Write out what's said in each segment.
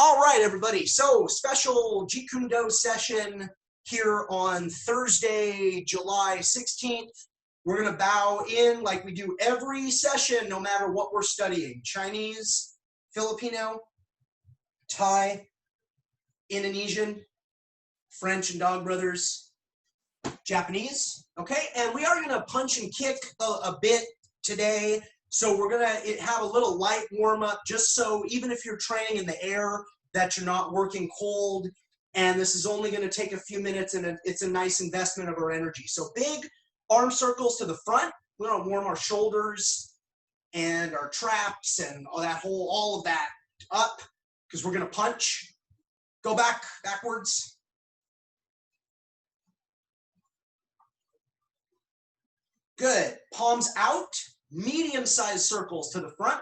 All right, everybody. So special Jeet Kune session here on Thursday, July 16th. We're going to bow in like we do every session, no matter what we're studying. Chinese, Filipino, Thai, Indonesian, French and Dog Brothers, Japanese. Okay, and we are going to punch and kick a bit today. So we're going to have a little light warm-up just so even if you're training in the air that you're not working cold. And this is only going to take a few minutes and it's a nice investment of our energy. So big arm circles to the front. We're going to warm our shoulders and our traps and all of that up because we're going to punch. Go backwards. Good. Palms out. Medium-sized circles to the front.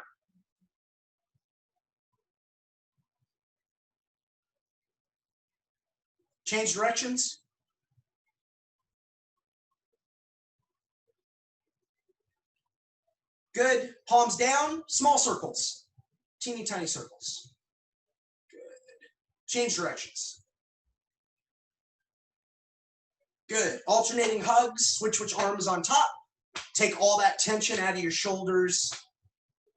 Change directions. Good. Palms down. Small circles. Teeny tiny circles. Good. Change directions. Good. Alternating hugs. Switch which arm is on top. Take all that tension out of your shoulders.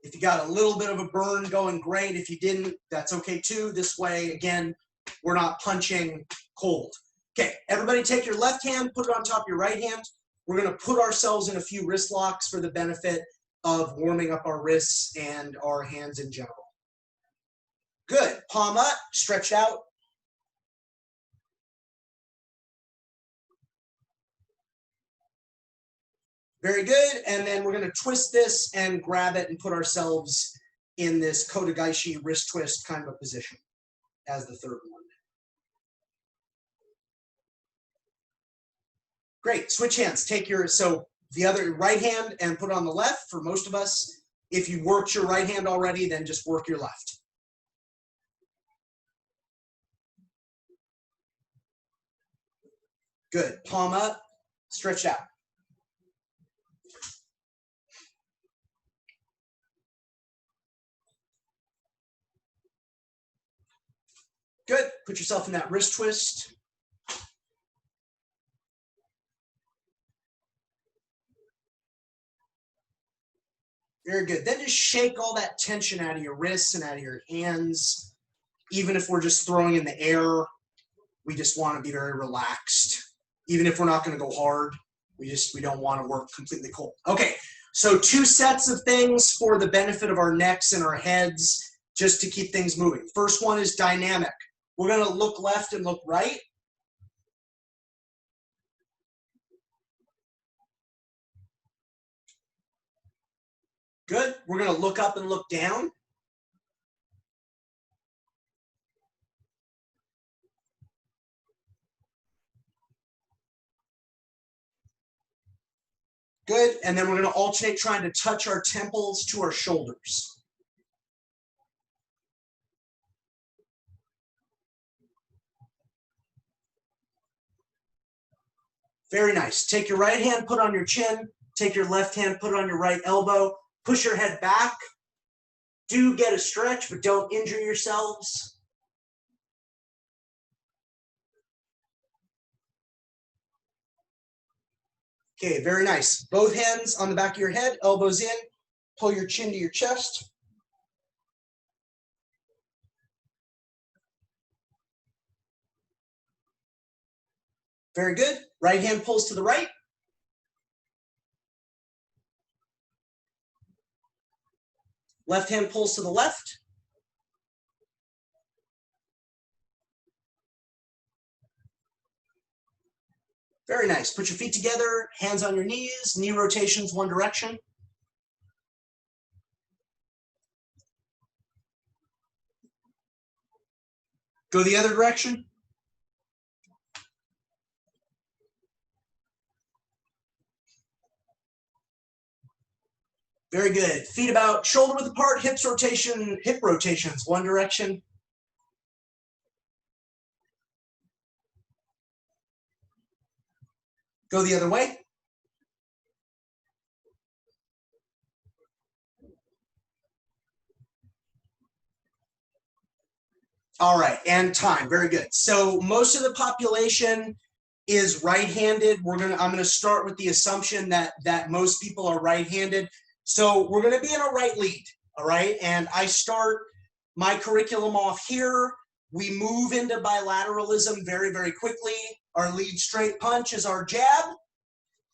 If you got a little bit of a burn going, great. If you didn't, that's okay too. This way, again, we're not punching cold. Okay, everybody take your left hand, put it on top of your right hand. We're going to put ourselves in a few wrist locks for the benefit of warming up our wrists and our hands in general. Good. Palm up, stretch out. Very good, and then we're going to twist this and grab it and put ourselves in this Kodagaishi wrist twist kind of a position as the third one. Great, switch hands. Take so the other right hand and put it on the left for most of us. If you worked your right hand already, then just work your left. Good, palm up, stretch out. Good. Put yourself in that wrist twist. Very good. Then just shake all that tension out of your wrists and out of your hands. Even if we're just throwing in the air, we just want to be very relaxed. Even if we're not going to go hard, we don't want to work completely cold. Okay, so 2 sets of things for the benefit of our necks and our heads, just to keep things moving. First one is dynamic. We're going to look left and look right. Good. We're going to look up and look down. Good. And then we're going to alternate trying to touch our temples to our shoulders. Very nice. Take your right hand, put on your chin. Take your left hand, put it on your right elbow. Push your head back. Do get a stretch, but don't injure yourselves. Okay, very nice. Both hands on the back of your head, elbows in. Pull your chin to your chest. Very good. Right hand pulls to the right. Left hand pulls to the left. Very nice. Put your feet together, hands on your knees, knee rotations one direction. Go the other direction. Very good. Feet about shoulder width apart, hip rotations one direction. Go the other way. All right, and time. Very good. So most of the population is right-handed. I'm gonna start with the assumption that most people are right-handed. So we're gonna be in a right lead, all right? And I start my curriculum off here. We move into bilateralism very, very quickly. Our lead straight punch is our jab.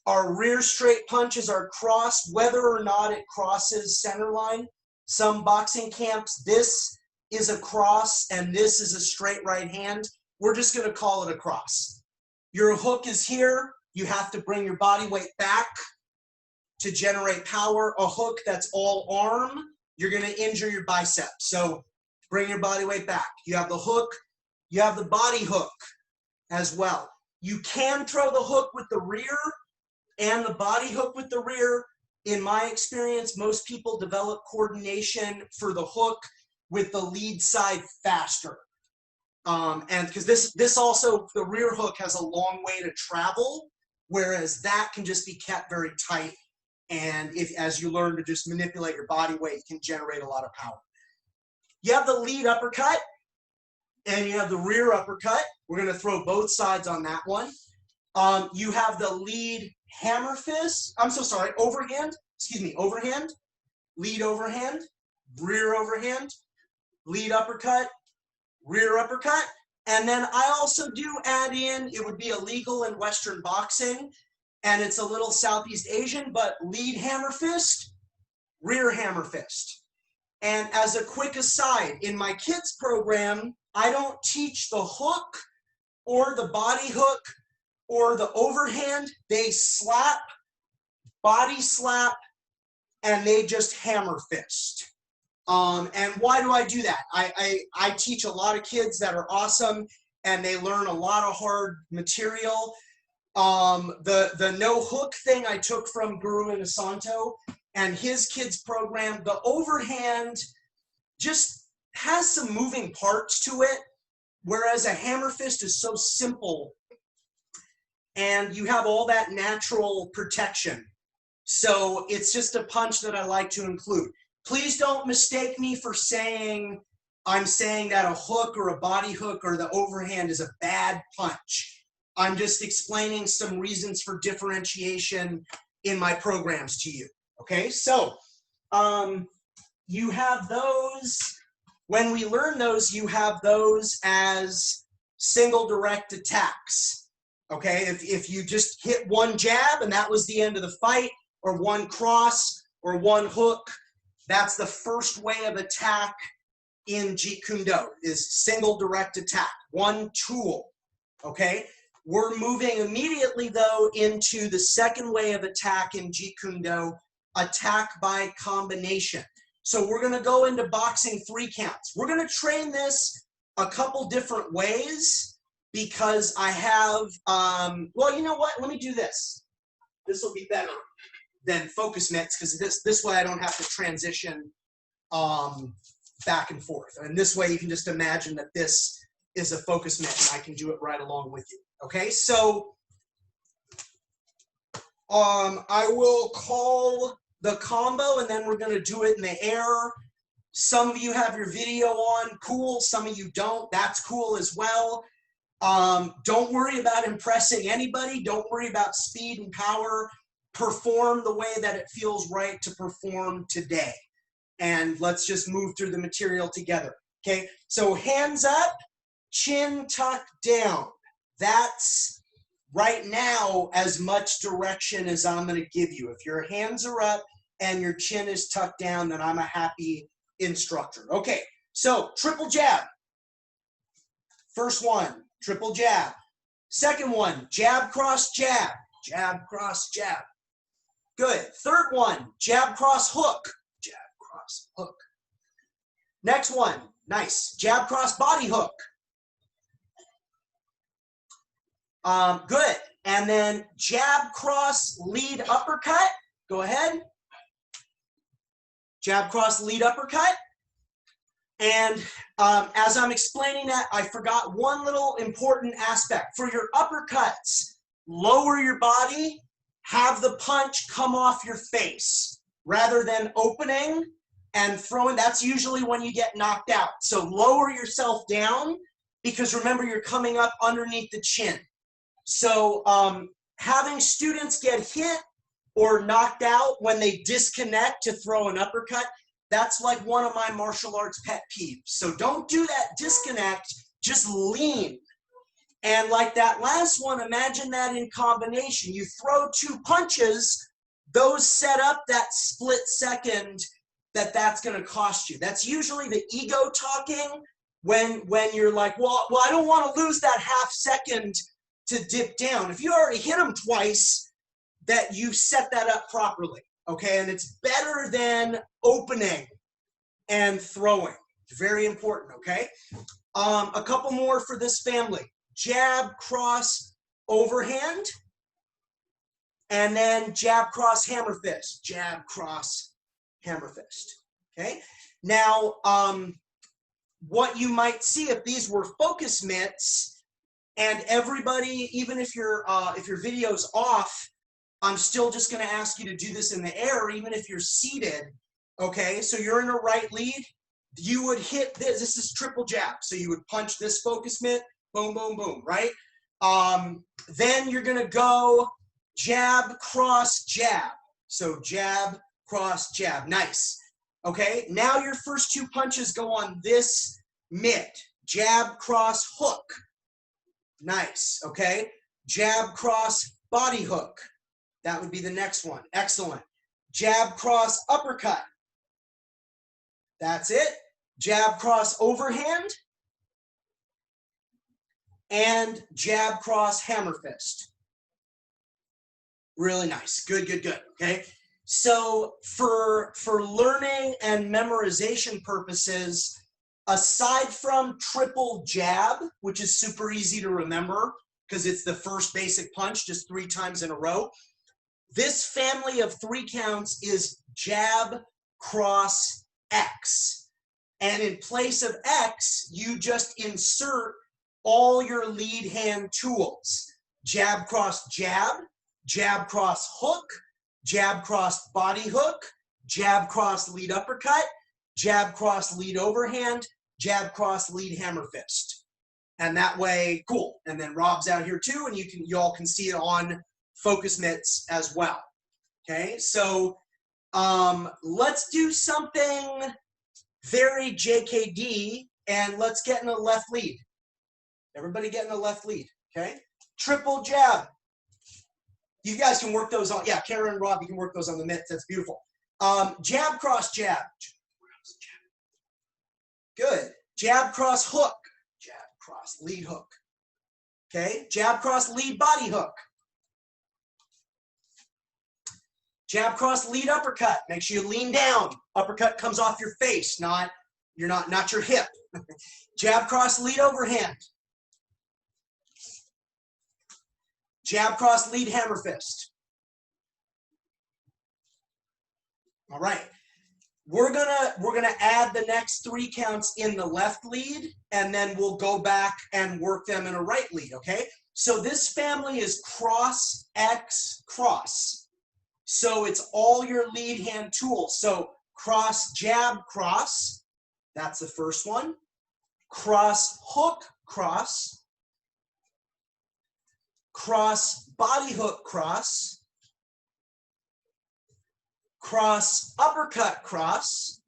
Our rear straight punch is our cross, whether or not it crosses center line. Some boxing camps, this is a cross and this is a straight right hand. We're just gonna call it a cross. Your hook is here. You have to bring your body weight back to generate power. A hook that's all arm, you're gonna injure your bicep. So bring your body weight back. You have the hook, you have the body hook as well. You can throw the hook with the rear and the body hook with the rear. In my experience, most people develop coordination for the hook with the lead side faster. And because this also, the rear hook has a long way to travel, whereas that can just be kept very tight. And as you learn to just manipulate your body weight, you can generate a lot of power. You have the lead uppercut and you have the rear uppercut. We're gonna throw both sides on that one. You have the lead hammer fist, overhand, overhand, lead overhand, rear overhand, lead uppercut, rear uppercut. And then I also do add in, it would be illegal in Western boxing, and it's a little Southeast Asian, but lead hammer fist, rear hammer fist. And as a quick aside, in my kids program, I don't teach the hook or the body hook or the overhand. They slap, body slap, and they just hammer fist. And why do I do that? I teach a lot of kids that are awesome and they learn a lot of hard material. The no hook thing I took from Guru Inosanto and his kids program. The overhand just has some moving parts to it, whereas a hammer fist is so simple and you have all that natural protection. So it's just a punch that I like to include. Please don't mistake me for saying I'm saying that a hook or a body hook or the overhand is a bad punch. I'm just explaining some reasons for differentiation in my programs to you. Okay, so you have those, when we learn those, you have those as single direct attacks. Okay, if you just hit one jab and that was the end of the fight, or one cross or one hook, that's the first way of attack in Jeet Kune Do, is single direct attack, one tool, okay? We're moving immediately, though, into the second way of attack in Jeet Kune Do, attack by combination. So we're gonna go into boxing 3 counts. We're gonna train this a couple different ways because I have, well, you know what? Let me do this. This will be better than focus mitts because this way I don't have to transition back and forth. And this way you can just imagine that this is a focus mitt and I can do it right along with you. Okay, so I will call the combo and then we're gonna do it in the air. Some of you have your video on, cool. Some of you don't, that's cool as well. Don't worry about impressing anybody. Don't worry about speed and power. Perform the way that it feels right to perform today. And let's just move through the material together. Okay, so hands up, chin tucked down. That's right now as much direction as I'm going to give you. If your hands are up and your chin is tucked down, then I'm a happy instructor. Okay, so triple jab. First one, triple jab. Second one, jab, cross, jab. Jab, cross, jab. Good. Third one, jab, cross, hook. Jab, cross, hook. Next one, nice. Jab, cross, body hook. Good. And then jab, cross, lead, uppercut. Go ahead. Jab, cross, lead, uppercut. And as I'm explaining that, I forgot one little important aspect. For your uppercuts, lower your body, have the punch come off your face rather than opening and throwing, that's usually when you get knocked out. So lower yourself down, because remember, you're coming up underneath the chin. So having students get hit or knocked out when they disconnect to throw an uppercut, that's like one of my martial arts pet peeves. So don't do that disconnect, just lean. And like that last one, imagine that in combination. You throw two punches, those set up that split second that's going to cost you. That's usually the ego talking when you're like, well, I don't want to lose that half second to dip down. If you already hit them twice, that you set that up properly, okay? And it's better than opening and throwing. It's very important, okay? A couple more for this family. Jab, cross, overhand, and then jab, cross, hammer fist. Jab, cross, hammer fist, okay? Now, what you might see if these were focus mitts, and everybody, even if your video's off, I'm still just going to ask you to do this in the air, even if you're seated, okay? So you're in a right lead, you would hit this. This is triple jab. So you would punch this focus mitt, boom, boom, boom, right? Then you're going to go jab, cross, jab. So jab, cross, jab. Nice. Okay, now your first two punches go on this mitt. Jab, cross, hook. Nice, okay? Jab, cross, body hook. That would be the next one. Excellent. Jab, cross, uppercut. That's it. Jab, cross, overhand. And jab, cross, hammer fist. Really nice. Good, good, good. Okay. So for learning and memorization purposes, aside from triple jab, which is super easy to remember because it's the first basic punch just 3 times in a row, this family of 3 counts is jab, cross, X. And in place of X, you just insert all your lead hand tools. Jab, cross, jab, jab, cross, hook, jab, cross, body hook, jab, cross, lead uppercut, jab, cross, lead overhand, jab, cross, lead hammer fist. And that way, cool. And then Rob's out here too, and you all can see it on focus mitts as well. Okay, so let's do something very JKD, and let's get in a left lead. Everybody get in a left lead, okay? Triple jab. You guys can work those on, yeah, Kara and Rob, you can work those on the mitts. That's beautiful. Jab, cross, jab. Good. Jab, cross, hook. Jab, cross, lead hook. Okay? Jab, cross, lead body hook. Jab, cross, lead uppercut. Make sure you lean down. Uppercut comes off your face, not your hip. Jab, cross, lead overhand. Jab, cross, lead hammer fist. All right. We're gonna add the next 3 counts in the left lead, and then we'll go back and work them in a right lead, okay? So this family is cross, X, cross. So it's all your lead hand tools. So cross, jab, cross. That's the first one. Cross, hook, cross. Cross, body hook, cross. Cross, uppercut, cross.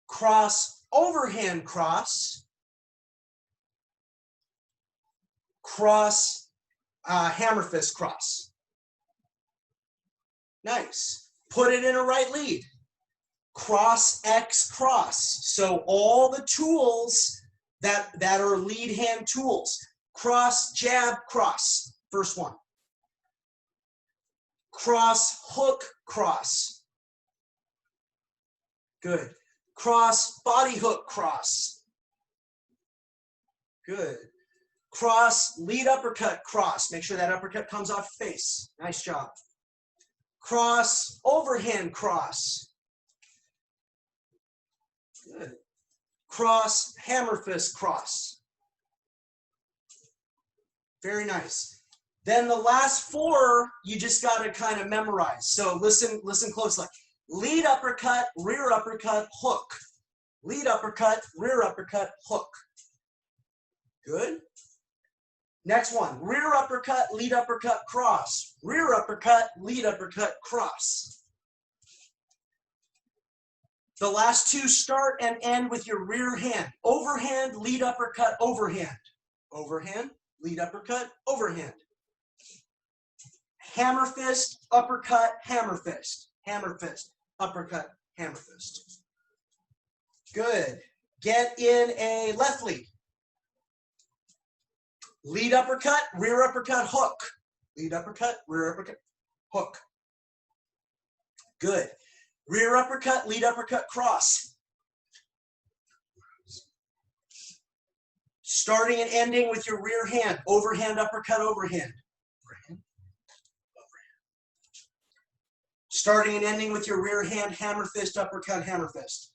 Cross, overhand, cross. Cross, hammer fist, cross. Nice. Put it in a right lead. Cross, X, cross. So all the tools that are lead hand tools. Cross, jab, cross. First one. Cross, hook, cross. Good. Cross, body hook, cross. Good. Cross, lead uppercut, cross. Make sure that uppercut comes off your face. Nice job. Cross, overhand, cross. Good. Cross, hammer fist, cross. Very nice. Then the last 4, you just got to kind of memorize. So listen closely. lead uppercut, rear uppercut, hook. Lead uppercut, rear uppercut, hook. Good. Next one, rear uppercut, lead uppercut, cross. Rear uppercut, lead uppercut, cross. The last two start and end with your rear hand. Overhand, lead uppercut, overhand. Overhand, lead uppercut, overhand. Hammer fist, uppercut, hammer fist. Hammer fist, uppercut, hammer fist. Good. Get in a left lead. Lead uppercut, rear uppercut, hook. Lead uppercut, rear uppercut, hook. Good. Rear uppercut, lead uppercut, cross. Starting and ending with your rear hand. Overhand, uppercut, overhand. Overhand, overhand. Starting and ending with your rear hand, hammer fist, uppercut, hammer fist.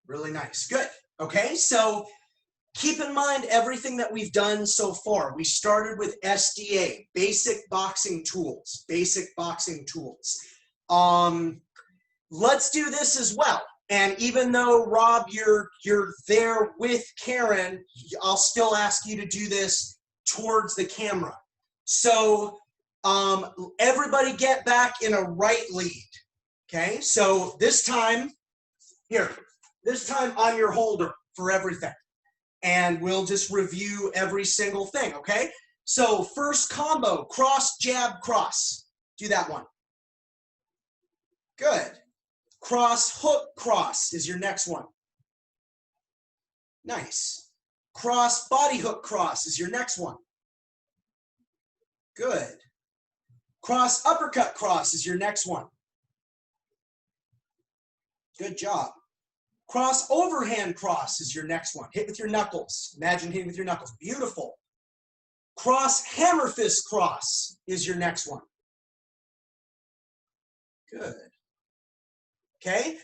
Really nice. Good. Okay, so keep in mind everything that we've done so far. We started with SDA, basic boxing tools, basic boxing tools. Let's do this as well. And even though, Rob, you're there with Karen, I'll still ask you to do this towards the camera. So everybody get back in a right lead. Okay, so this time, here, this time I'm your holder for everything. And we'll just review every single thing, okay? So first combo, cross, jab, cross. Do that one. Good. Cross, hook, cross is your next one. Nice. Cross, body hook, cross is your next one. Good. Cross, uppercut, cross is your next one. Good job. Cross, overhand cross is your next one. Hit with your knuckles. Imagine hitting with your knuckles. Beautiful. Cross, hammer fist cross is your next one. Good. Okay.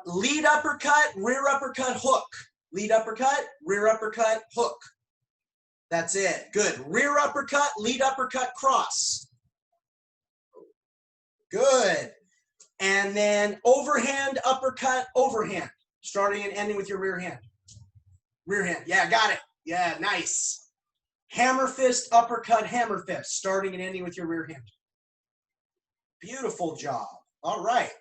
Lead uppercut, rear uppercut, hook. Lead uppercut, rear uppercut, hook. That's it. Good. Rear uppercut, lead uppercut, cross. Good. And then overhand, uppercut, overhand. Starting and ending with your rear hand. Rear hand. Yeah, got it. Yeah, nice. Hammer fist, uppercut, hammer fist. Starting and ending with your rear hand. Beautiful job. All right.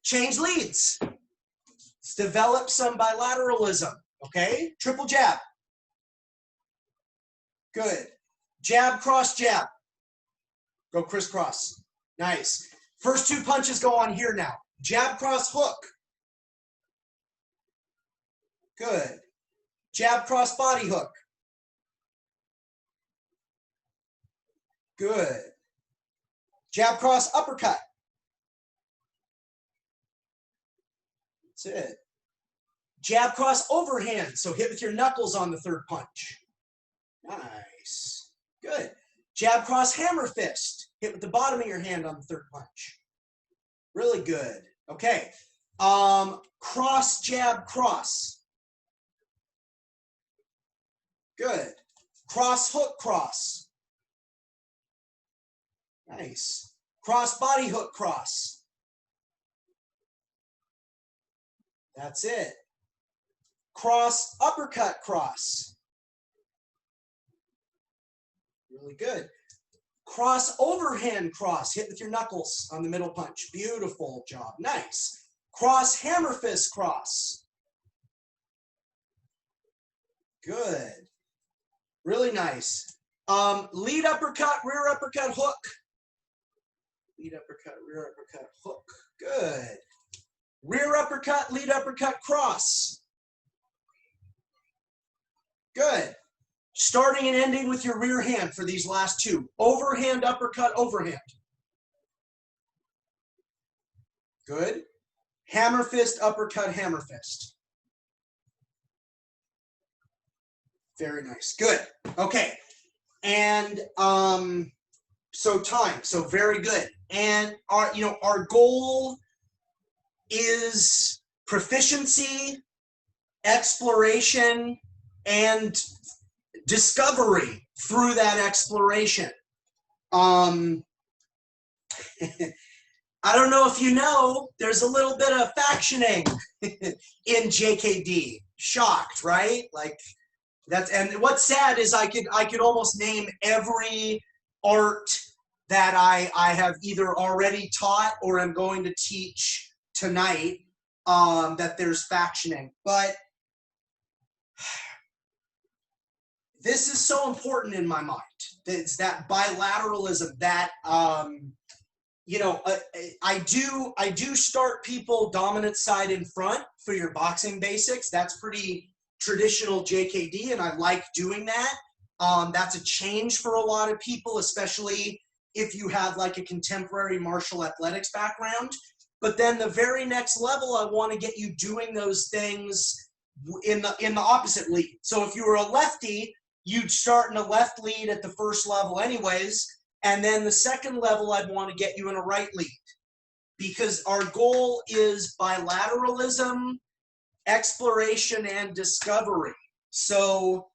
Change leads. Let's develop some bilateralism. Okay? Triple jab. Good. Jab, cross, jab. Go crisscross. Nice. First two punches go on here now. Jab, cross, hook. Good. Jab, cross, body hook. Good. Jab, cross, uppercut. That's it. Jab, cross, overhand. So hit with your knuckles on the third punch. Nice. Good. Jab, cross, hammer fist. Hit with the bottom of your hand on the third punch. Really good. Okay. Cross, jab, cross. Good. Cross, hook, cross. Nice. Cross, body hook, cross. That's it. Cross, uppercut, cross. Really good. Cross, overhand cross. Hit with your knuckles on the middle punch. Beautiful job. Nice. Cross, hammer fist cross. Good. Really nice. Lead uppercut, rear uppercut, hook. Lead uppercut, rear uppercut, hook. Good. Rear uppercut, lead uppercut, cross. Good. Starting and ending with your rear hand for these last two. Overhand, uppercut, overhand. Good. Hammer fist, uppercut, hammer fist. Very nice. Good. Okay. And so time. So very good. And our goal is proficiency, exploration, and discovery through that exploration. I don't know if you know, there's a little bit of factioning in JKD. Shocked, right? Like that's, and what's sad is I could almost name every art that I have either already taught or am going to teach tonight, that there's factioning. But this is so important in my mind. It's that bilateralism that, you know, I do start people dominant side in front for your boxing basics. That's pretty traditional JKD, and I like doing that. That's a change for a lot of people, especially if you have like a contemporary martial athletics background. But then the very next level, I want to get you doing those things in the opposite lead. So if you were a lefty, you'd start in a left lead at the first level anyways, and then the second level I'd want to get you in a right lead, because our goal is bilateralism, exploration, and discovery. So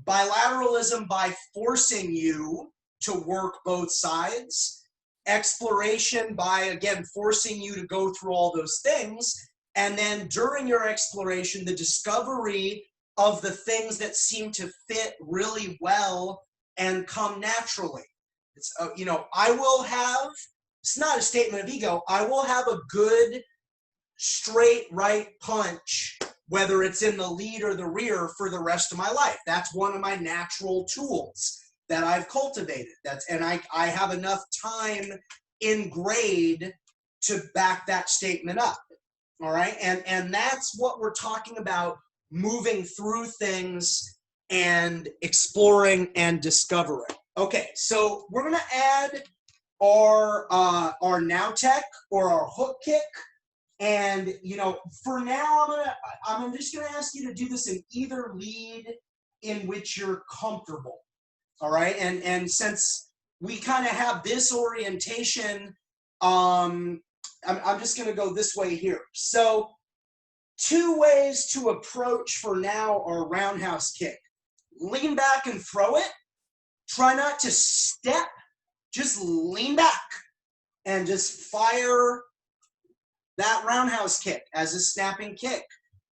bilateralism by forcing you to work both sides, exploration by, again, forcing you to go through all those things, and then during your exploration, the discovery of the things that seem to fit really well and come naturally. It's, you know, I will have, it's not a statement of ego, I will have a good straight right punch, whether it's in the lead or the rear, for the rest of my life. That's one of my natural tools that I've cultivated. And I have enough time in grade to back that statement up. All right. And that's what we're talking about, moving through things and exploring and discovering. Okay, so we're gonna add our now tech or our hook kick. And you know, for now, I'm just gonna ask you to do this in either lead in which you're comfortable. All right, and since we kind of have this orientation, I'm just gonna go this way here. So 2 ways to approach for now are roundhouse kick. Lean back and throw it. Try not to step, just lean back and just fire that roundhouse kick as a snapping kick.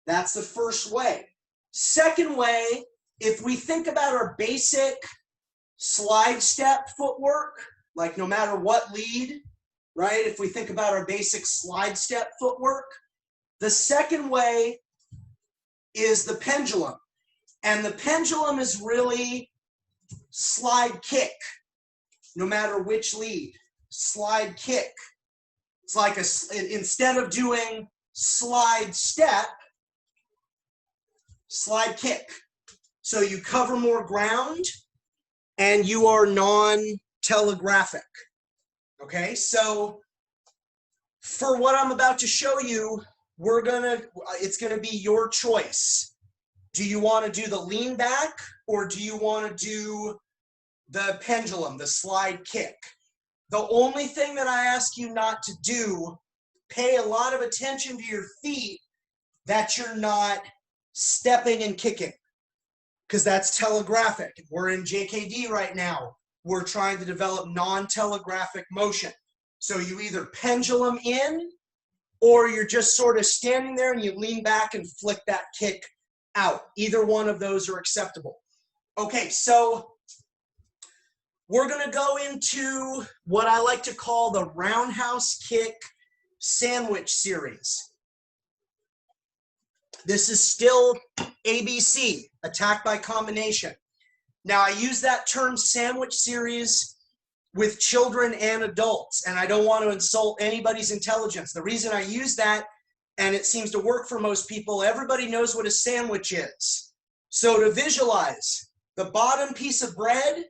That's the first way. Second way, if we think about our basic slide step footwork, like no matter what lead, right? If we think about our basic slide step footwork, the second way is the pendulum. And the pendulum is really slide kick, no matter which lead. Slide kick. It's like instead of doing slide step, slide kick. So you cover more ground and you are non-telegraphic. Okay, so for what I'm about to show you, it's gonna be your choice. Do you want to do the lean back, or do you want to do the pendulum, the slide kick? The only thing that I ask you not to do, pay a lot of attention to your feet, that you're not stepping and kicking, because that's telegraphic. We're in JKD right now. We're trying to develop non-telegraphic motion. So you either pendulum in, or you're just sort of standing there and you lean back and flick that kick out. Either one of those are acceptable. Okay, so we're gonna go into what I like to call the roundhouse kick sandwich series. This is still ABC, attack by combination. Now, I use that term sandwich series with children and adults, and I don't want to insult anybody's intelligence. The reason I use that, and it seems to work for most people, everybody knows what a sandwich is. So to visualize, the bottom piece of bread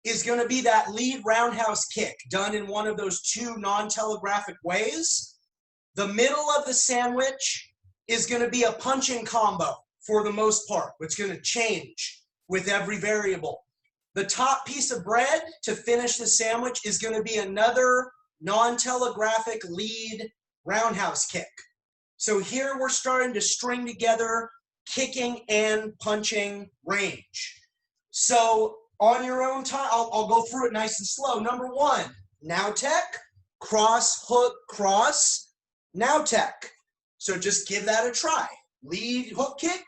is going to be that lead roundhouse kick done in one of those 2 non-telegraphic ways. The middle of the sandwich is going to be a punching combo for the most part, which is going to change with every variable. The top piece of bread to finish the sandwich is going to be another non-telegraphic lead roundhouse kick. So here we're starting to string together kicking and punching range. So on your own time, I'll go through it nice and slow. Number 1, now tech, cross, hook, cross, now tech. So just give that a try. Lead, hook, kick,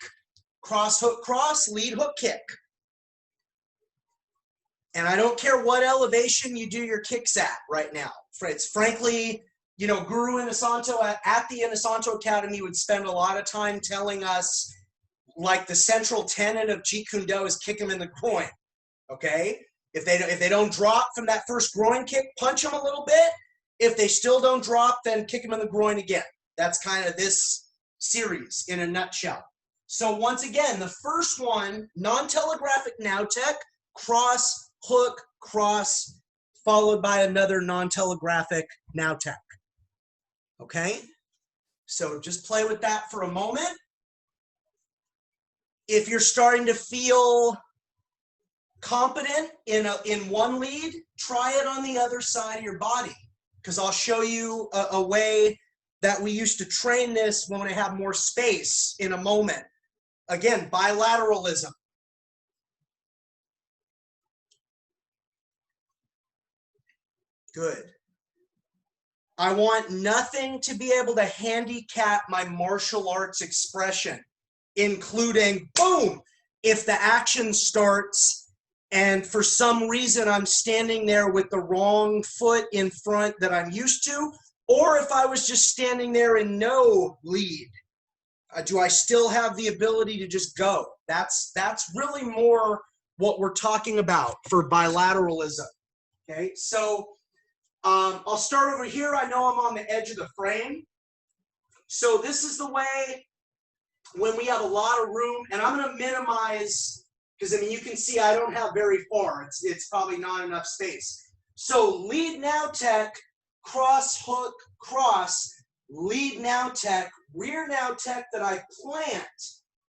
cross, hook, cross, lead, hook, kick. And I don't care what elevation you do your kicks at right now. It's frankly, you know, Guru Inosanto at the Inosanto Academy would spend a lot of time telling us, like, the central tenet of Jeet Kune Do is kick them in the groin, okay? If they don't drop from that first groin kick, punch them a little bit. If they still don't drop, then kick them in the groin again. That's kind of this series in a nutshell. So once again, the first one, non-telegraphic now tech, cross, hook, cross, followed by another non-telegraphic now tech. Okay? So just play with that for a moment. If you're starting to feel competent in one lead, try it on the other side of your body, because I'll show you a way that we used to train this when we have more space in a moment. Again, bilateralism. Good. I want nothing to be able to handicap my martial arts expression, including, boom, if the action starts and for some reason I'm standing there with the wrong foot in front that I'm used to, or if I was just standing there in no lead, do I still have the ability to just go? That's really more what we're talking about for bilateralism. Okay, so I'll start over here. I know I'm on the edge of the frame. So this is the way when we have a lot of room, and I'm going to minimize, because I mean, you can see I don't have very far. It's probably not enough space. So lead now tech, cross, hook, cross, lead now tech, rear now tech that I plant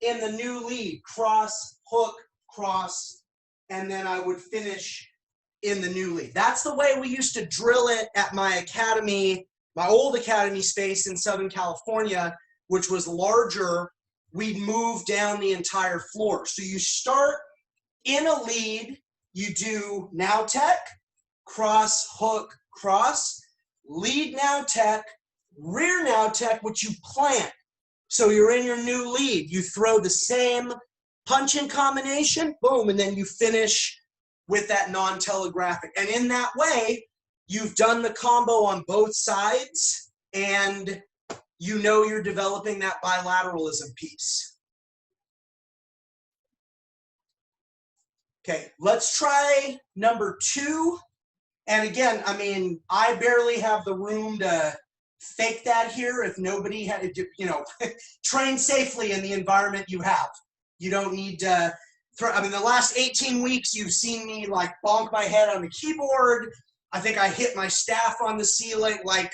in the new lead, cross, hook, cross, and then I would finish in the new lead. That's the way we used to drill it at my academy, my old academy space in Southern California, which was larger. We'd move down the entire floor. So you start in a lead, you do now tech, cross, hook, cross, lead now tech, rear now tech, which you plant. So you're in your new lead. You throw the same punch-in combination, boom, and then you finish with that non-telegraphic. And in that way, you've done the combo on both sides, and you know you're developing that bilateralism piece. Okay, let's try number 2. And again, I mean, I barely have the room to fake that here. If nobody had to, you know, train safely in the environment you have. You don't need to I mean, the last 18 weeks, you've seen me like bonk my head on the keyboard. I think I hit my staff on the ceiling. Like,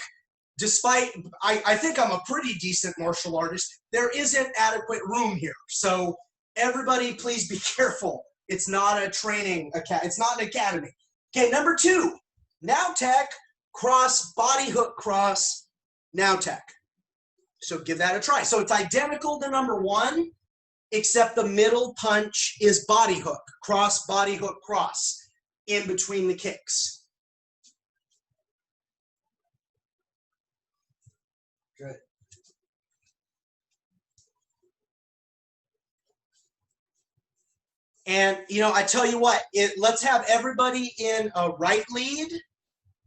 despite, I think I'm a pretty decent martial artist, there isn't adequate room here. So everybody, please be careful. It's not a training, it's not an academy. Okay, number 2, now tech, cross, body hook, cross, now tech. So give that a try. So it's identical to number 1, except the middle punch is body hook, cross, body hook, cross, in between the kicks. Good. And, you know, I tell you what, let's have everybody in a right lead,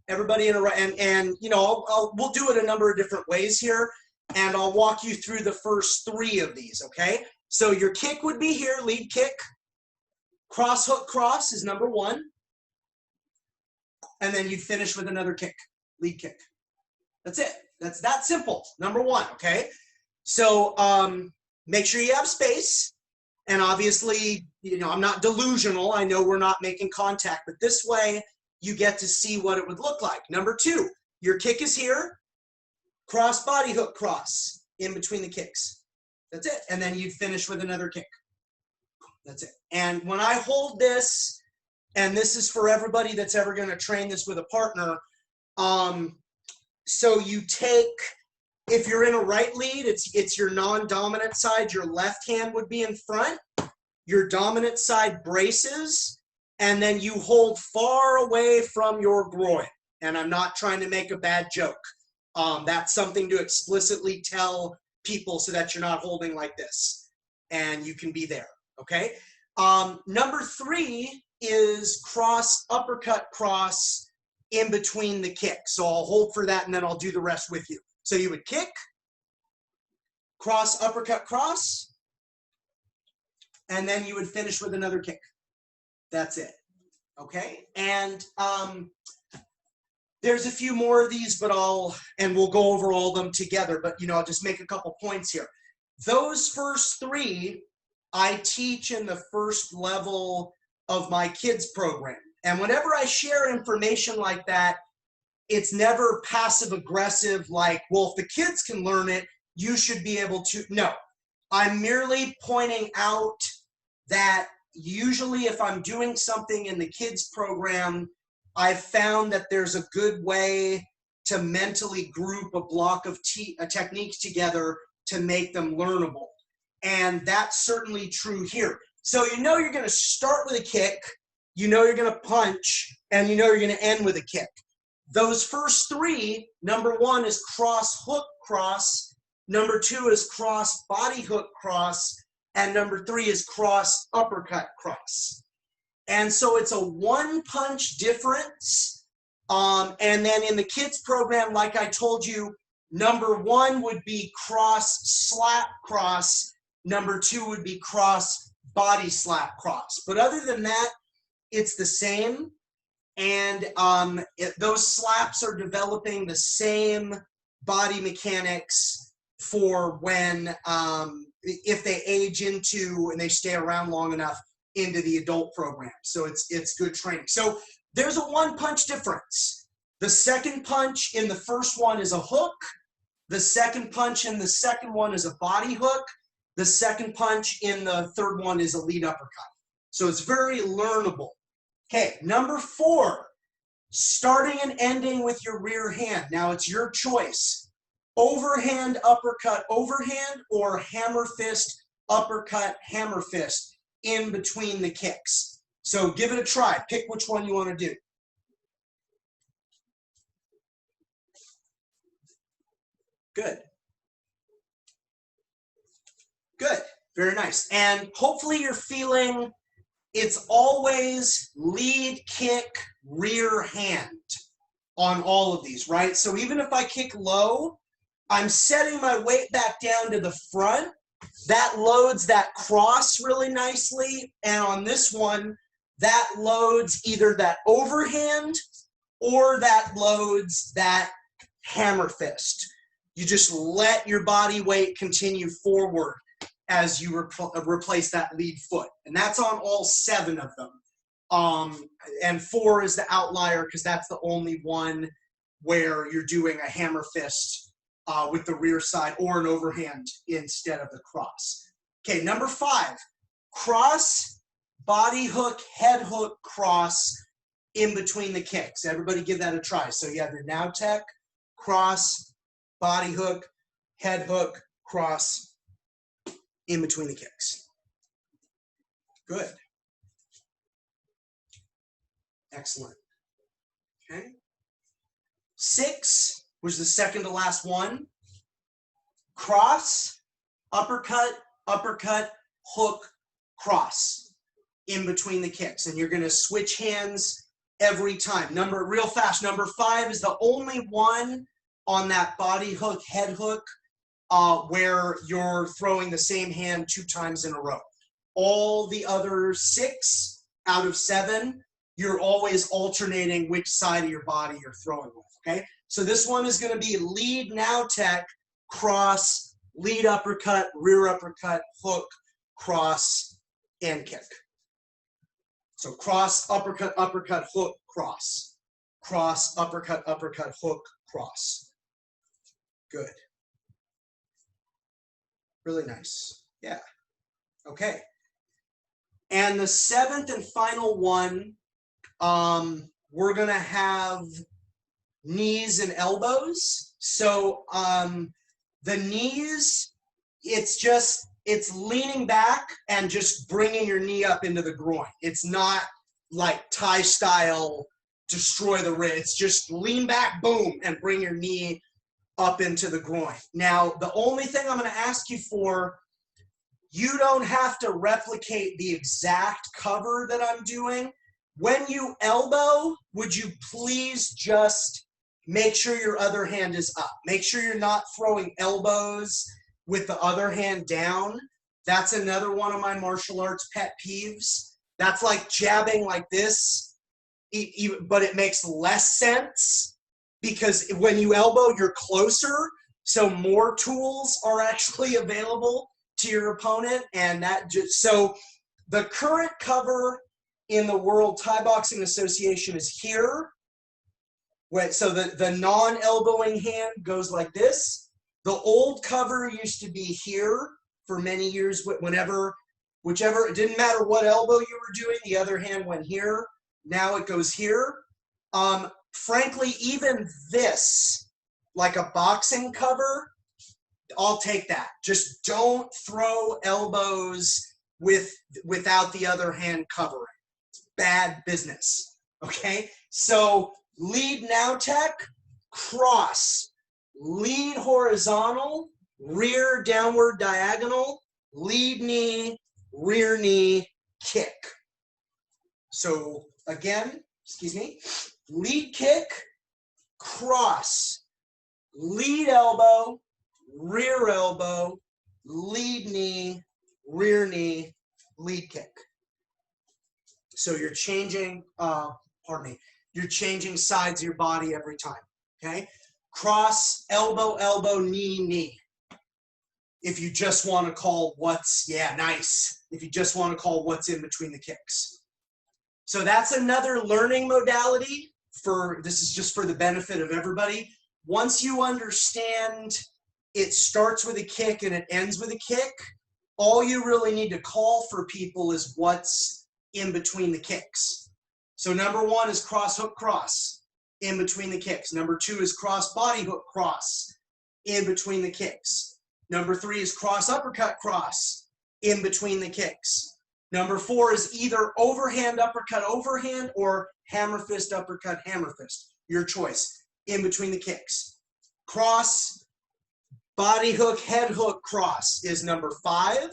everybody in a right, and you know, we'll do it a number of different ways here, and I'll walk you through the first 3 of these, okay? So your kick would be here, lead kick. Cross, hook, cross is number 1. And then you'd finish with another kick, lead kick. That's it. That's that simple. Number 1, okay? So make sure you have space. And obviously, you know, I'm not delusional. I know we're not making contact, but this way you get to see what it would look like. Number 2, your kick is here. Cross, body hook, cross in between the kicks. That's it. And then you'd finish with another kick. That's it. And when I hold this, and this is for everybody that's ever going to train this with a partner, so you take, if you're in a right lead, it's your non-dominant side. Your left hand would be in front. Your dominant side braces, and then you hold far away from your groin. And I'm not trying to make a bad joke. That's something to explicitly tell people so that you're not holding like this and you can be there, okay? Number 3 is cross, uppercut, cross in between the kicks. So I'll hold for that and then I'll do the rest with you. So you would kick, cross, uppercut, cross, and then you would finish with another kick. That's it, okay? And there's a few more of these, but we'll go over all of them together, but I'll just make a couple points here. Those first 3, I teach in the first level of my kids program. And whenever I share information like that, it's never passive aggressive, like, well, if the kids can learn it, you should be able to. No, I'm merely pointing out that usually if I'm doing something in the kids program, I've found that there's a good way to mentally group a block of techniques together to make them learnable. And that's certainly true here. So you're going to start with a kick, you're going to punch, and you're going to end with a kick. Those first 3, number 1 is cross, hook, cross. Number 2 is cross, body hook, cross. And number 3 is cross, uppercut, cross. And so it's a 1-punch difference. And then in the kids program, like I told you, number 1 would be cross, slap, cross. Number 2 would be cross, body slap, cross. But other than that, it's the same. And those slaps are developing the same body mechanics for when, if they age into and they stay around long enough into the adult program. So it's good training. So there's a 1-punch difference. The second punch in the first one is a hook. The second punch in the second one is a body hook. The second punch in the third one is a lead uppercut. So it's very learnable. Okay, number 4, starting and ending with your rear hand. Now it's your choice. Overhand, uppercut, overhand, or hammer fist, uppercut, hammer fist in between the kicks. So give it a try. Pick which one you want to do. Good. Good. Very nice. And hopefully you're feeling it's always lead, kick, rear hand on all of these, right? So even if I kick low, I'm setting my weight back down to the front. That loads that cross really nicely. And on this one, that loads either that overhand or that loads that hammer fist. You just let your body weight continue forward as you replace that lead foot. And that's on all 7 of them. And 4 is the outlier because that's the only one where you're doing a hammer fist with the rear side or an overhand instead of the cross. Okay, number 5, cross, body hook, head hook, cross in between the kicks. Everybody give that a try. So you have your now tech, cross, body hook, head hook, cross, in between the kicks. Good. Excellent. Okay. 6 was the second to last one. Cross, uppercut, uppercut, hook, cross in between the kicks. And you're going to switch hands every time. Real fast, number 5 is the only one on that body hook, head hook, where you're throwing the same hand 2 times in a row. All the other 6 out of 7, you're always alternating which side of your body you're throwing with, okay? So this one is going to be lead now tech, cross, lead uppercut, rear uppercut, hook, cross, and kick. So cross, uppercut, uppercut, hook, cross. Cross, uppercut, uppercut, hook, cross. Good. Really nice. Yeah. Okay. And the 7th and final one, we're going to have knees and elbows. So the knees, it's leaning back and just bringing your knee up into the groin. It's not like Thai style destroy the wrist. It's just lean back, boom, and bring your knee up into the groin. Now, the only thing I'm going to ask you for, you don't have to replicate the exact cover that I'm doing. When you elbow, would you please just make sure your other hand is up? Make sure you're not throwing elbows with the other hand down. That's another one of my martial arts pet peeves. That's like jabbing like this, but it makes less sense because when you elbow, you're closer, so more tools are actually available to your opponent, and that just, so the current cover in the World Thai Boxing Association is here. Wait, so the non-elbowing hand goes like this. The old cover used to be here for many years, whichever, it didn't matter what elbow you were doing, the other hand went here. Now it goes here. Frankly, even this, like a boxing cover, I'll take that. Just don't throw elbows without the other hand covering. It's bad business, okay? So lead now tech, cross, lead horizontal, rear downward diagonal, lead knee, rear knee, kick. So again, excuse me, lead kick, cross, lead elbow, rear elbow, lead knee, rear knee, lead kick. So you're changing, pardon me, you're changing sides of your body every time, okay? Cross, elbow, elbow, knee, knee. If you just want to call what's, yeah, nice. If you just want to call what's in between the kicks. So that's another learning modality this is just for the benefit of everybody. Once you understand it starts with a kick and it ends with a kick, all you really need to call for people is what's in between the kicks. So number one is cross hook cross in between the kicks. Number two is cross body hook cross in between the kicks. Number three is cross uppercut cross in between the kicks. Number four is either overhand uppercut overhand or hammer fist uppercut hammer fist. Your choice in between the kicks. Cross body hook head hook cross is number five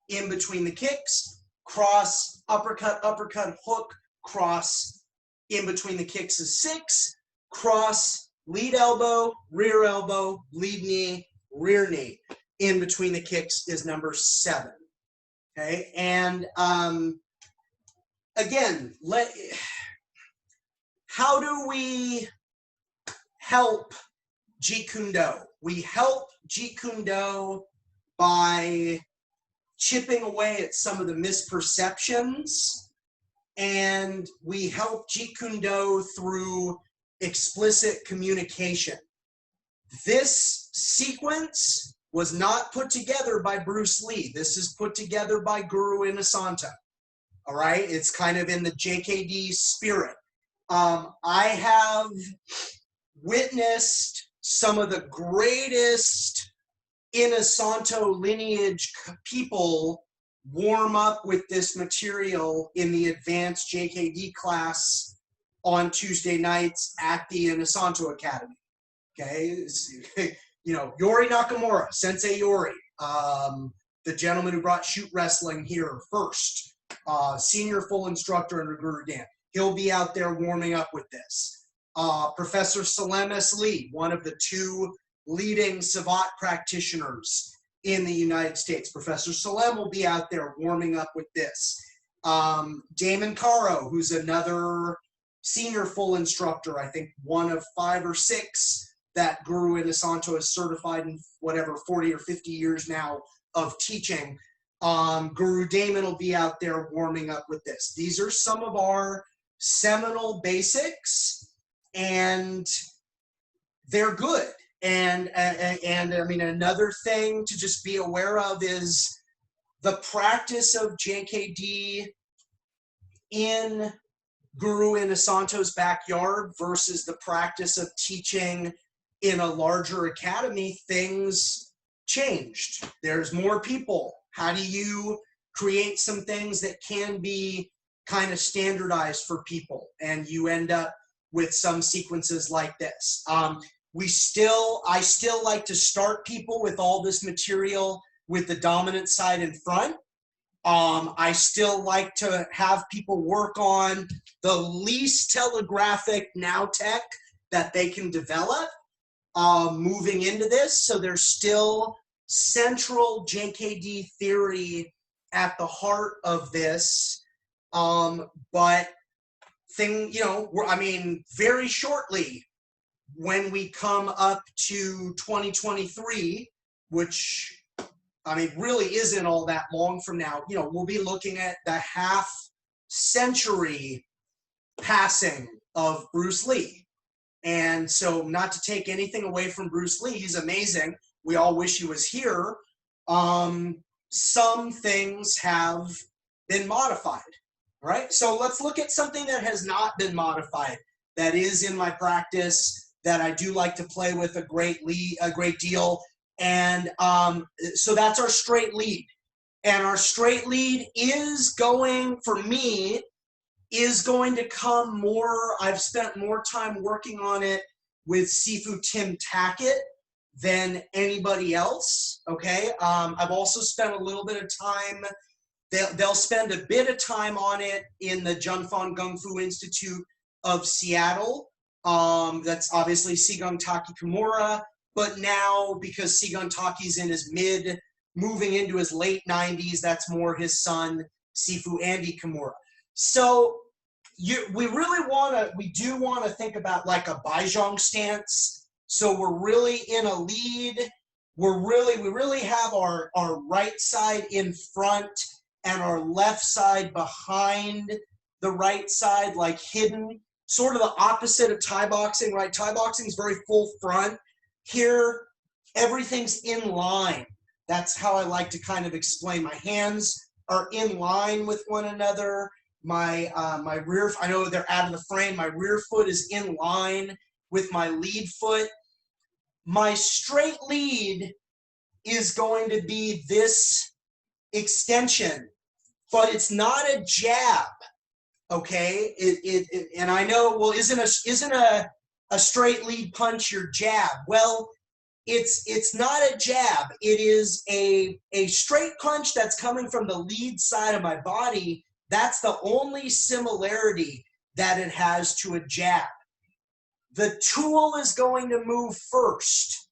in between the kicks. Cross uppercut uppercut hook cross in between the kicks is six. Cross lead elbow, lead knee, rear knee in between the kicks is number seven. Okay, and again, how do we help Jeet Kune Do? We help Jeet Kune Do by chipping away at some of the misperceptions, and we help Jeet Kune Do through explicit communication. This sequence was not put together by Bruce Lee. This is put together by Guru Inosanto. All right, it's kind of in the JKD spirit. I have witnessed some of the greatest Inosanto lineage people warm up with this material in the advanced JKD class on Tuesday nights at the Inosanto Academy. Okay, you know, Yori Nakamura, Sensei Yori, the gentleman who brought shoot wrestling here first, senior full instructor under Guru Dan. He'll be out there warming up with this. Professor Salem S. Lee, one of the two leading Savat practitioners in the United States. Professor Salem will be out there warming up with this. Damon Caro, who's another senior full instructor, I think one of 5 or 6 that Guru Inosanto has certified in whatever 40 or 50 years now of teaching. Guru Damon will be out there warming up with this. These are some of our seminal basics, and they're good. And I mean, another thing to just be aware of is the practice of JKD in Guru Inosanto's backyard versus the practice of teaching in a larger academy. Things changed. There's more people. How do you create some things that can be kind of standardized for people? And you end up with some sequences like this. I still like to start people with all this material with the dominant side in front. I still like to have people work on the least telegraphic now tech that they can develop moving into this. So there's still central JKD theory at the heart of this. But very shortly, when we come up to 2023, which really isn't all that long from now, we'll be looking at the half century passing of Bruce Lee. And so, not to take anything away from Bruce Lee, he's amazing. We all wish he was here. Some things have been modified, right? So let's look at something that has not been modified, that is in my practice, that I do like to play with a great deal. And so that's our straight lead. And our straight lead is going, for me, is going to come more. I've spent more time working on it with Sifu Tim Tackett than anybody else, okay? I've also spent a little bit of time, they'll spend a bit of time on it in the Junfan Gung Fu Institute of Seattle. That's obviously Sigung Taki Kimura, but now because Sigung Taki's in his moving into his late 90s, that's more his son, Sifu Andy Kimura. So we do want to think about like a Baizhong stance. So we're really in a lead. We really have our right side in front and our left side behind the right side, like hidden, sort of the opposite of Thai boxing, right? Thai boxing is very full front. Here, everything's in line. That's how I like to kind of explain. My hands are in line with one another. My rear, I know they're out of the frame. My rear foot is in line with my lead foot. My straight lead is going to be this extension, but it's not a jab, okay? And I know, well, isn't a straight lead punch your jab? Well, it's not a jab. It is a straight punch that's coming from the lead side of my body. That's the only similarity that it has to a jab. The tool is going to move first.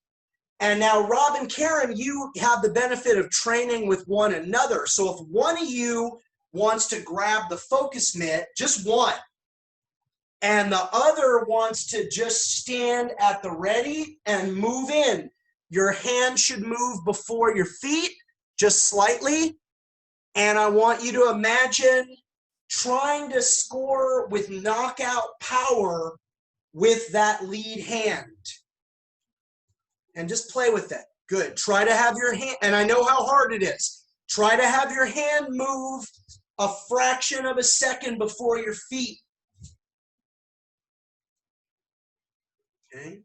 And now, Rob and Karen, you have the benefit of training with one another. So if one of you wants to grab the focus mitt, just one, and the other wants to just stand at the ready and move in, your hand should move before your feet, just slightly. And I want you to imagine trying to score with knockout power with that lead hand. And just play with it. Good. Try to have your hand, and I know how hard it is. Try to have your hand move a fraction of a second before your feet. Okay.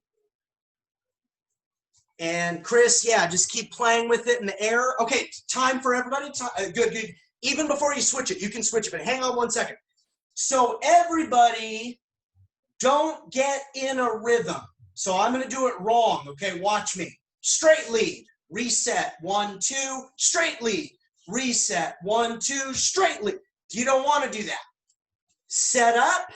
And Chris, yeah, just keep playing with it in the air. Okay, time for everybody. Good. Even before you switch it, you can switch it, but hang on 1 second. So everybody, don't get in a rhythm. So I'm going to do it wrong, okay? Watch me. Straight lead, reset, 1, 2, straight lead, reset, 1, 2, straight lead. You don't want to do that. Set up.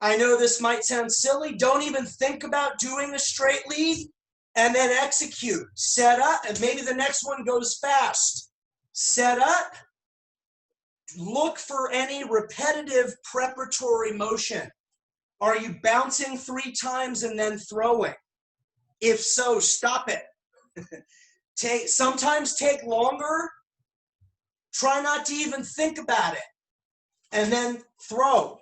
I know this might sound silly. Don't even think about doing a straight lead, and then execute. Set up, and maybe the next one goes fast. Set up. Look for any repetitive preparatory motion. Are you bouncing 3 times and then throwing? If so, stop it. Sometimes take longer. Try not to even think about it. And then throw.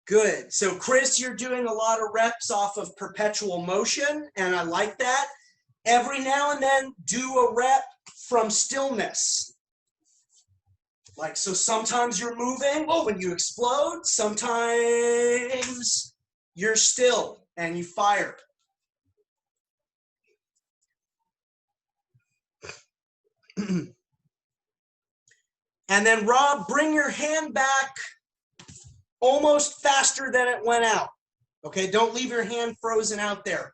Good. So Chris, you're doing a lot of reps off of perpetual motion, and I like that. Every now and then, do a rep from stillness. Like, so sometimes you're moving, when you explode, sometimes you're still and you fire. And then Rob, bring your hand back almost faster than it went out. Okay, don't leave your hand frozen out there.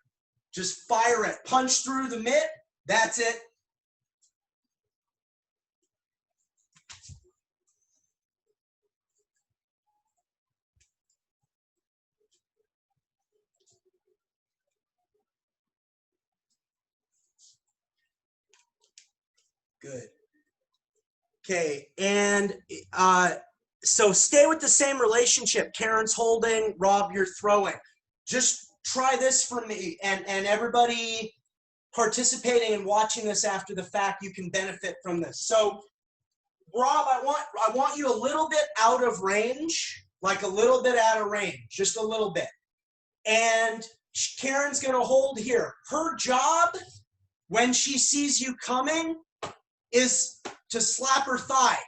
Just fire it. Punch through the mitt. That's it. Good. Okay, and so stay with the same relationship. Karen's holding, Rob, you're throwing. Just try this for me, and everybody participating and watching this after the fact, you can benefit from this. So, Rob, I want you a little bit out of range, like a little bit out of range, just a little bit. And Karen's gonna hold here. Her job, when she sees you coming, is to slap her thigh.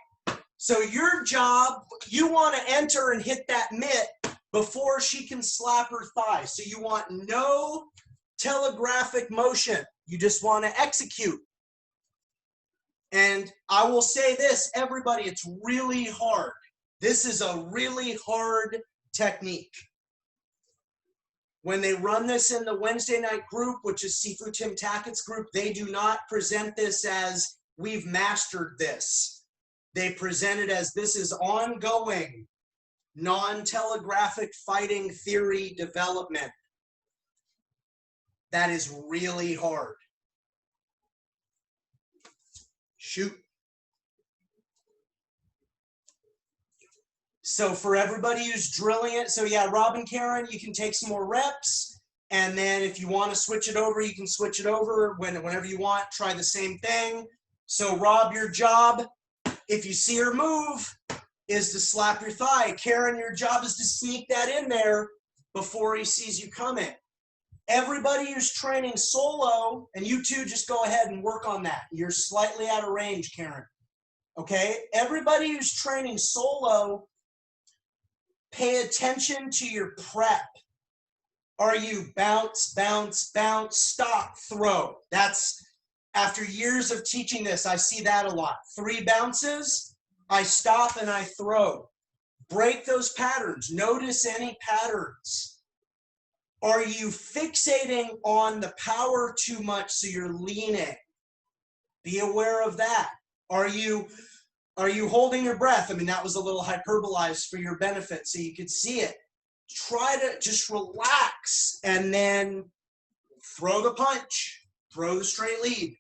So your job, you want to enter and hit that mitt before she can slap her thigh. So you want no telegraphic motion. You just want to execute. And I will say this, everybody, it's really hard. This is a really hard technique. When they run this in the Wednesday night group, which is Sifu Tim Tackett's group, they do not present this as we've mastered this. They present it as this is ongoing, non-telegraphic fighting theory development. That is really hard. Shoot. So for everybody who's drilling it, so yeah, Rob and Karen, you can take some more reps. And then if you want to switch it over, you can switch it over whenever you want. Try the same thing. So Rob, your job, if you see her move, is to slap your thigh. Karen, your job is to sneak that in there before he sees you coming. Everybody who's training solo, and you two just go ahead and work on that. You're slightly out of range, Karen. Okay? Everybody who's training solo, pay attention to your prep. Are you bounce, bounce, bounce, stop, throw? That's, after years of teaching this, I see that a lot. 3 bounces, I stop and I throw. Break those patterns. Notice any patterns. Are you fixating on the power too much so you're leaning? Be aware of that. Are you holding your breath? I mean, that was a little hyperbolized for your benefit so you could see it. Try to just relax and then throw the punch, throw the straight lead.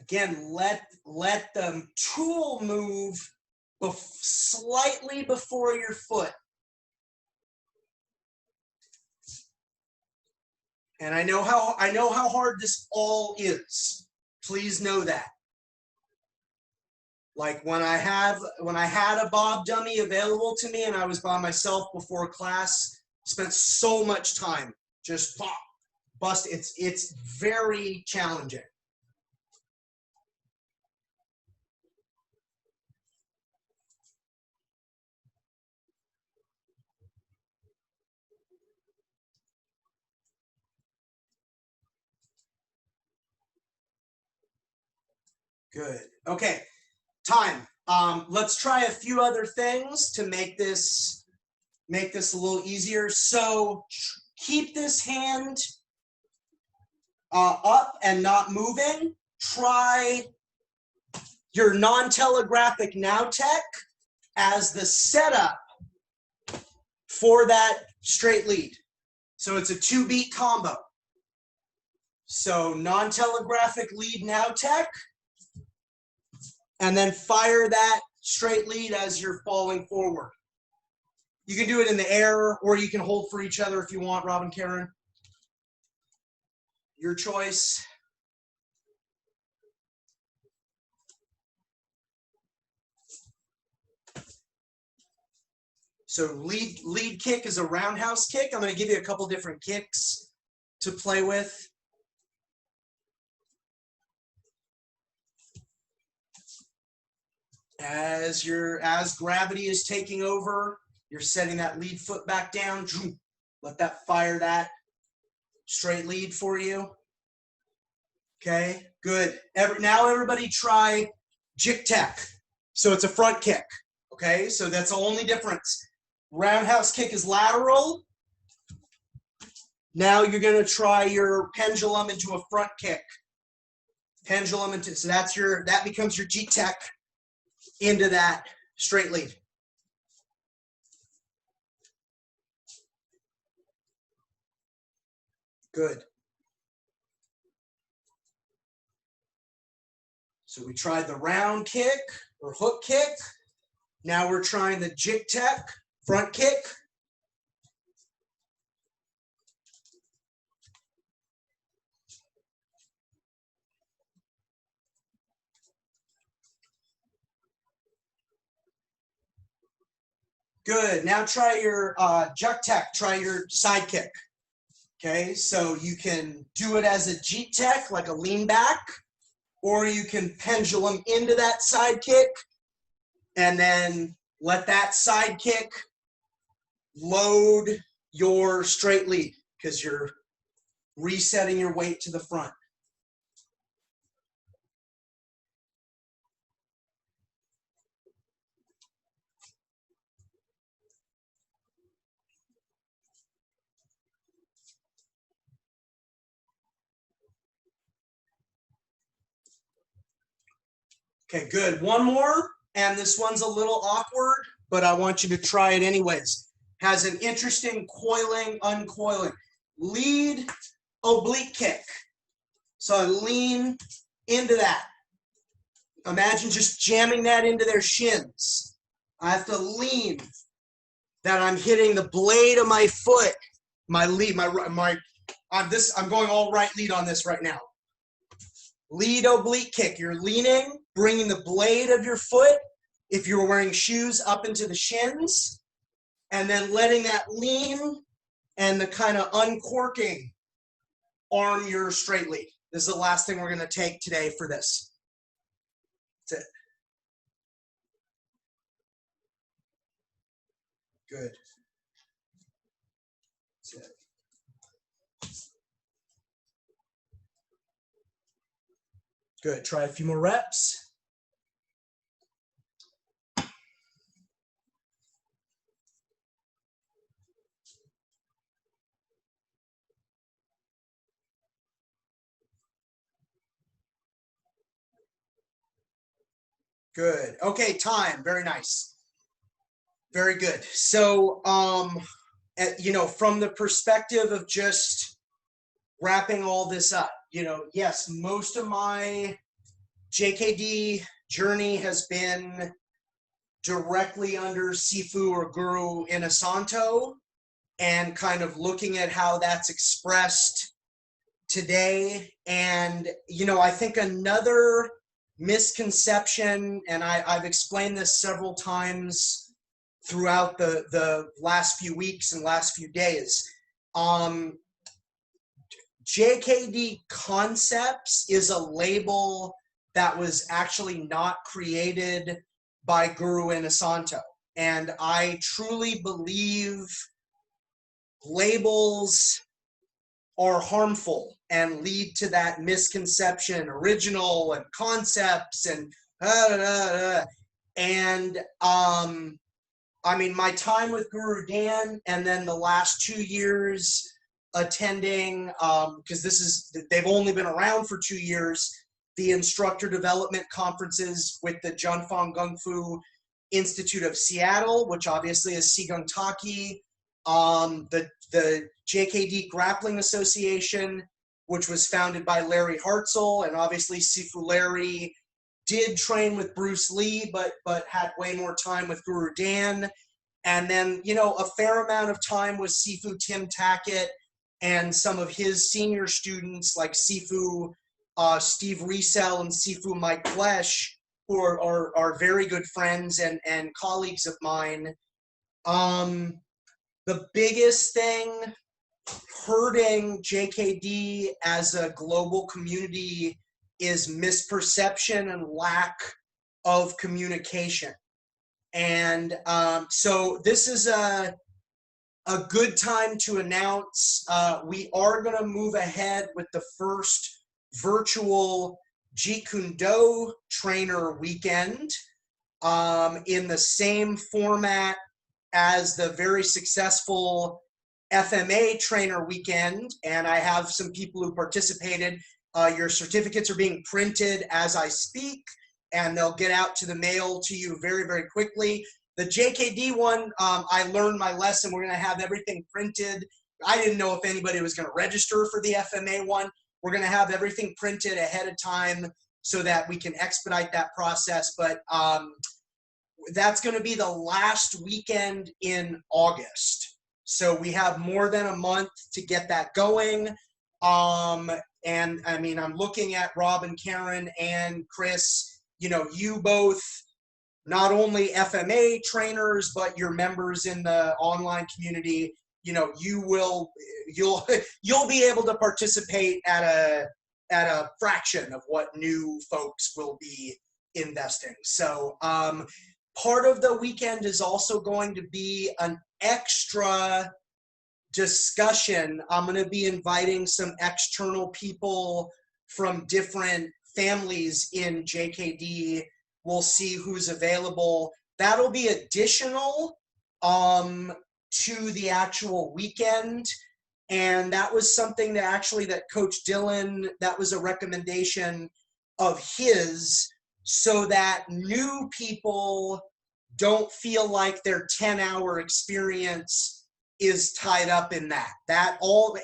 Again, let the tool move slightly before your foot. And I know how hard this all is. Please know that. Like when I had a Bob dummy available to me and I was by myself before class, spent so much time just pop, bust. It's very challenging. Good. Okay. Time. Let's try a few other things to make this a little easier. So keep this hand up and not moving. Try your non-telegraphic now tech as the setup for that straight lead. So it's a 2-beat combo. So non-telegraphic lead now tech, and then fire that straight lead as you're falling forward. You can do it in the air, or you can hold for each other if you want, Rob and Karen. Your choice. So lead kick is a roundhouse kick. I'm going to give you a couple different kicks to play with. As gravity is taking over, you're setting that lead foot back down. Let that fire that straight lead for you. Okay, good. Now everybody try Jeet Kune. So it's a front kick. Okay, so that's the only difference. Roundhouse kick is lateral. Now you're going to try your pendulum into a front kick. Pendulum into, so that becomes your Jeet Kune into that straight lead. Good. So we tried the round kick or hook kick. Now we're trying the Jeet Kune front kick. Good. Now try your Jeet Kune. Try your side kick. Okay, so you can do it as a Jeet Kune, like a lean back, or you can pendulum into that side kick and then let that side kick load your straight lead because you're resetting your weight to the front. Okay, good. One more, and this one's a little awkward, but I want you to try it anyways. Has an interesting coiling, uncoiling. Lead oblique kick. So I lean into that. Imagine just jamming that into their shins. I have to lean that I'm hitting the blade of my foot, my lead, I'm going all right lead on this right now. Lead oblique kick. You're leaning, bringing the blade of your foot, if you're wearing shoes, up into the shins, and then letting that lean and the kind of uncorking arm your straight lead. This is the last thing we're going to take today for this. That's it. Good. That's it. Good. Try a few more reps. Good. Okay, time. Very nice. Very good. So, from the perspective of just wrapping all this up, yes, most of my JKD journey has been directly under Sifu or Guru Inosanto and kind of looking at how that's expressed today. And, I think another misconception, and I've explained this several times throughout the last few weeks and last few days, JKD Concepts is a label that was actually not created by Guru Inosanto. And I truly believe labels are harmful and lead to that misconception, original and concepts and and my time with Guru Dan and then the last 2 years attending, because they've only been around for 2 years, the instructor development conferences with the Junfang Gung Fu Institute of Seattle, which obviously is Sigung Taki, the JKD Grappling Association, which was founded by Larry Hartzell, and obviously Sifu Larry did train with Bruce Lee, but had way more time with Guru Dan. And then, a fair amount of time with Sifu Tim Tackett and some of his senior students like Sifu Steve Riesel and Sifu Mike Flesh, who are very good friends and colleagues of mine. The biggest thing hurting JKD as a global community is misperception and lack of communication. And so this is a good time to announce we are going to move ahead with the first virtual Jeet Kune trainer weekend in the same format as the very successful FMA trainer weekend. And I have some people who participated. Your certificates are being printed as I speak, and they'll get out to the mail to you very, very quickly. The JKD one, I learned my lesson. We're going to have everything printed. I didn't know if anybody was going to register for the FMA one. We're going to have everything printed ahead of time so that we can expedite that process. But that's going to be the last weekend in August. So we have more than a month to get that going. And I mean, I'm looking at Rob and Karen and Chris, you know, you both, not only FMA trainers, but you're members in the online community. You know, you'll be able to participate at a fraction of what new folks will be investing. So part of the weekend is also going to be an extra discussion. I'm going to be inviting some external people from different families in JKD. We'll see who's available. That'll be additional to the actual weekend. And that was something that actually that Coach Dylan, that was a recommendation of his, so that new people don't feel like their 10-hour experience is tied up in that.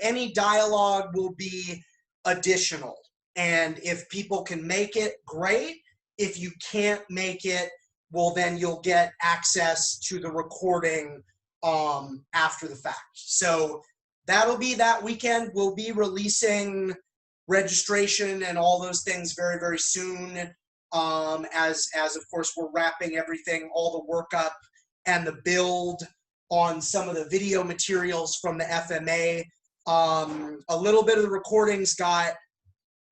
Any dialogue will be additional. And if people can make it, great. If you can't make it, well, then you'll get access to the recording after the fact. So that'll be that weekend. We'll be releasing registration and all those things very, very soon. As of course, we're wrapping everything, all the workup and the build on some of the video materials from the FMA. A little bit of the recordings got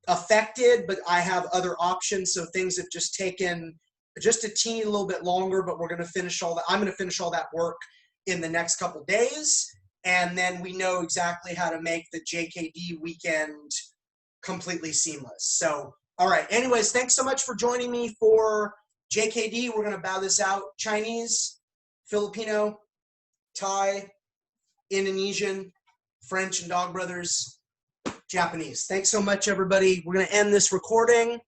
affected, but I have other options. So things have just taken just a teeny little bit longer, but we're going to finish all that. I'm going to finish all that work in the next couple days. And then we know exactly how to make the JKD weekend completely seamless. So, all right. Anyways, thanks so much for joining me for JKD. We're going to bow this out. Chinese, Filipino, Thai, Indonesian, French and Dog Brothers, Japanese. Thanks so much, everybody. We're going to end this recording.